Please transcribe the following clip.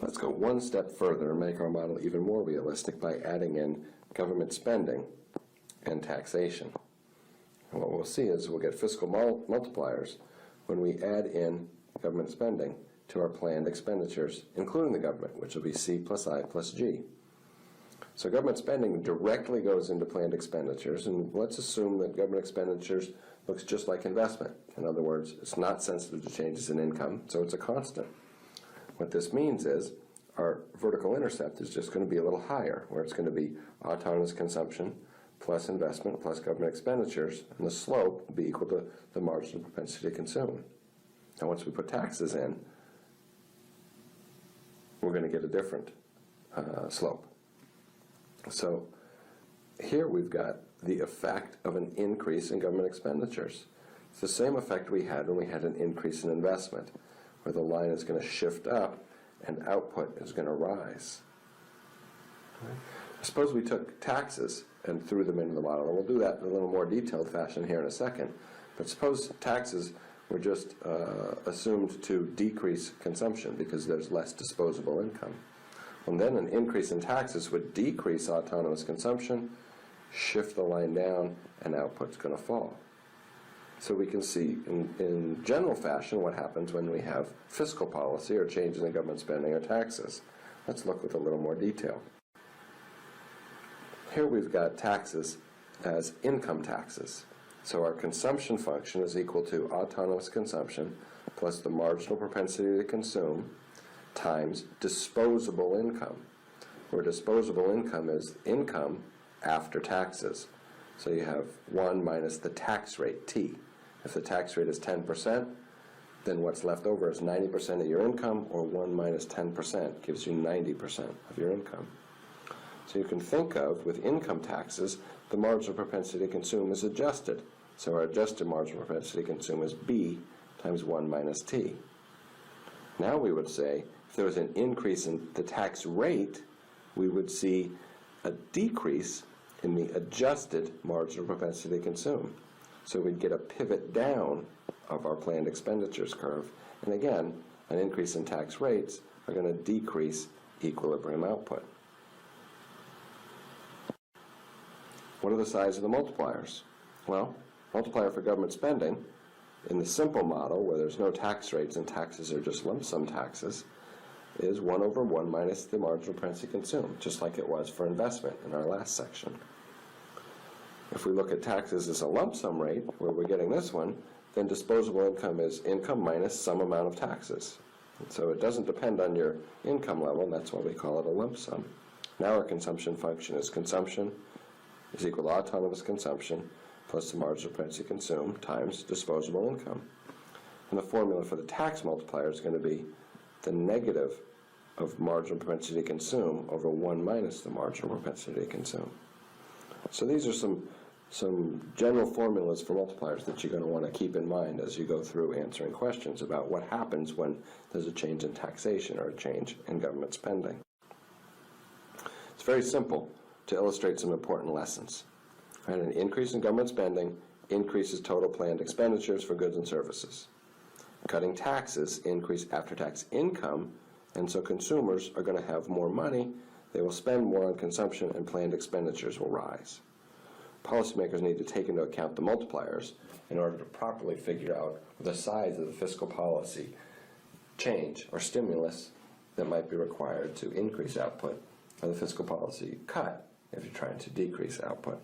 Let's go one step further and make our model even more realistic by adding in government spending and taxation. And what we'll see is we'll get fiscal multipliers when we add in government spending to our planned expenditures, including the government, which will be C plus I plus G. So government spending directly goes into planned expenditures, and let's assume that government expenditures looks just like investment. In other words, it's not sensitive to changes in income, so it's a constant. What this means is our vertical intercept is just going to be a little higher, where it's going to be autonomous consumption plus investment plus government expenditures, and the slope will be equal to the marginal propensity to consume. Now once we put taxes in, we're going to get a different slope. So here we've got the effect of an increase in government expenditures. It's the same effect we had when we had an increase in investment, where the line is going to shift up and output is going to rise. Okay. Suppose we took taxes and threw them into the model, and we'll do that in a little more detailed fashion here in a second. But suppose taxes were just assumed to decrease consumption because there's less disposable income. And then an increase in taxes would decrease autonomous consumption, shift the line down, and output's going to fall. So we can see in general fashion what happens when we have fiscal policy or changes in government spending or taxes. Let's look with a little more detail. Here we've got taxes as income taxes. So our consumption function is equal to autonomous consumption plus the marginal propensity to consume times disposable income, where disposable income is income after taxes. So you have 1 minus the tax rate, T. If the tax rate is 10%, then what's left over is 90% of your income, or 1 minus 10% gives you 90% of your income. So you can think of, with income taxes, the marginal propensity to consume is adjusted. So our adjusted marginal propensity to consume is B times 1 minus T. Now we would say, if there was an increase in the tax rate, we would see a decrease in the adjusted marginal propensity to consume. So we'd get a pivot down of our planned expenditures curve. And again, an increase in tax rates are going to decrease equilibrium output. What are the size of the multipliers? Well, multiplier for government spending, in the simple model where there's no tax rates and taxes are just lump sum taxes, is 1 over 1 minus the marginal propensity to consume, just like it was for investment in our last section. If we look at taxes as a lump sum rate, where we're getting this one, then disposable income is income minus some amount of taxes. And so it doesn't depend on your income level, and that's why we call it a lump sum. Now our consumption function is consumption is equal to autonomous consumption plus the marginal propensity to consume times disposable income. And the formula for the tax multiplier is going to be the negative of marginal propensity to consume over 1 minus the marginal propensity to consume. So these are some general formulas for multipliers that you're going to want to keep in mind as you go through answering questions about what happens when there's a change in taxation or a change in government spending. It's very simple to illustrate some important lessons. Right? An increase in government spending increases total planned expenditures for goods and services. Cutting taxes increase after-tax income, and so consumers are going to have more money. They will spend more on consumption, and planned expenditures will rise. Policymakers need to take into account the multipliers in order to properly figure out the size of the fiscal policy change or stimulus that might be required to increase output, or the fiscal policy cut if you're trying to decrease output.